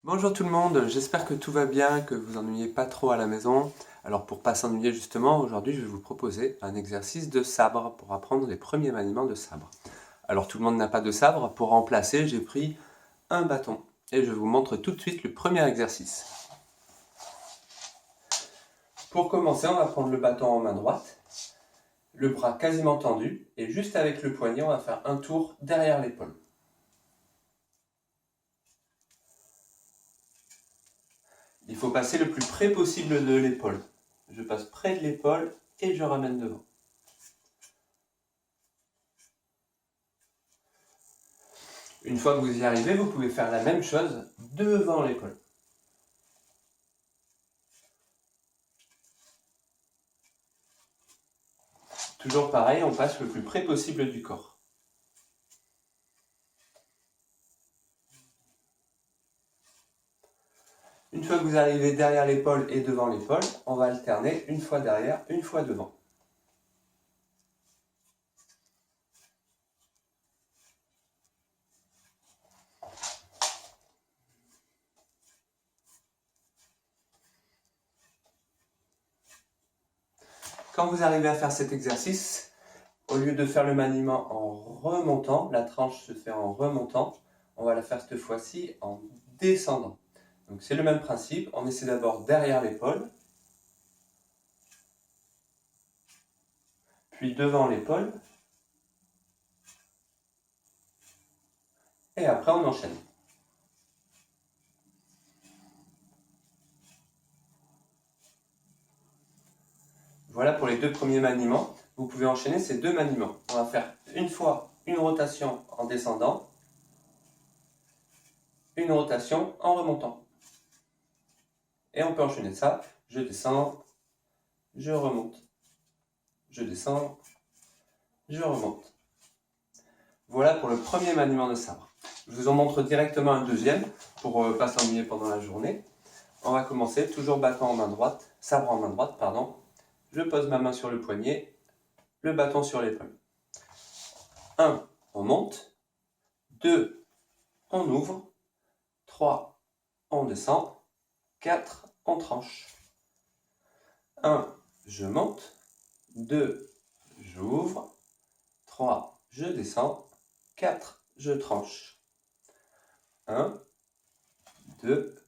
Bonjour tout le monde, j'espère que tout va bien, que vous ennuyez pas trop à la maison. Alors pour pas s'ennuyer justement, aujourd'hui je vais vous proposer un exercice de sabre pour apprendre les premiers maniements de sabre. Alors tout le monde n'a pas de sabre, pour remplacer j'ai pris un bâton et je vous montre tout de suite le premier exercice. Pour commencer, on va prendre le bâton en main droite, le bras quasiment tendu et juste avec le poignet on va faire un tour derrière l'épaule. Il faut passer le plus près possible de l'épaule. Je passe près de l'épaule et je ramène devant. Une fois que vous y arrivez, vous pouvez faire la même chose devant l'épaule. Toujours pareil, on passe le plus près possible du corps. Une fois que vous arrivez derrière l'épaule et devant l'épaule, on va alterner une fois derrière, une fois devant. Quand vous arrivez à faire cet exercice, au lieu de faire le maniement en remontant, la tranche se fait en remontant, on va la faire cette fois-ci en descendant. Donc c'est le même principe, on essaie d'abord derrière l'épaule, puis devant l'épaule, et après on enchaîne. Voilà pour les deux premiers maniements. Vous pouvez enchaîner ces deux maniements. On va faire une fois une rotation en descendant, une rotation en remontant. Et on peut enchaîner ça. Je descends, je remonte. Je descends, je remonte. Voilà pour le premier maniement de sabre. Je vous en montre directement un deuxième pour ne pas s'ennuyer pendant la journée. On va commencer, toujours bâton en main droite, sabre en main droite, pardon. Je pose ma main sur le poignet, le bâton sur l'épaule. 1, on monte. 2, on ouvre. 3, on descend. 4, on tranche. 1, je monte. 2, j'ouvre. 3, je descends. 4, je tranche. 1, 2,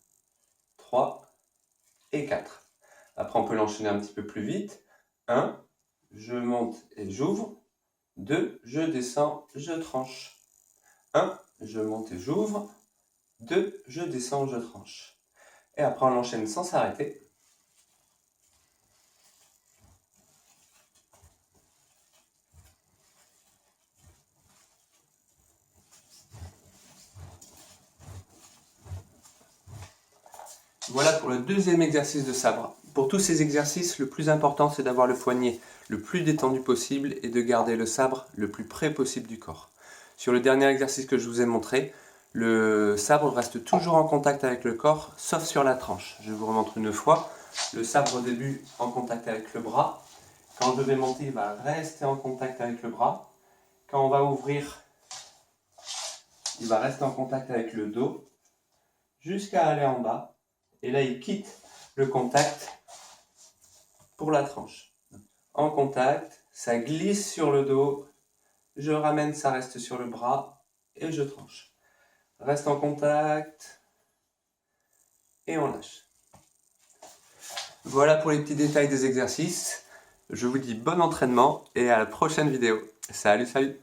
3 et 4. Après, on peut l'enchaîner un petit peu plus vite. 1, je monte et j'ouvre. 2, je descends, je tranche. 1, je monte et j'ouvre. 2, je descends, je tranche. Et après, on l'enchaîne sans s'arrêter. Voilà pour le deuxième exercice de sabre. Pour tous ces exercices, le plus important c'est d'avoir le poignet le plus détendu possible et de garder le sabre le plus près possible du corps. Sur le dernier exercice que je vous ai montré, le sabre reste toujours en contact avec le corps, sauf sur la tranche. Je vous remontre une fois. Le sabre au début en contact avec le bras. Quand je vais monter, il va rester en contact avec le bras. Quand on va ouvrir, il va rester en contact avec le dos, jusqu'à aller en bas. Et là, il quitte le contact pour la tranche. En contact, ça glisse sur le dos, je ramène, ça reste sur le bras et je tranche. Reste en contact et on lâche. Voilà pour les petits détails des exercices. Je vous dis bon entraînement et à la prochaine vidéo. Salut, salut!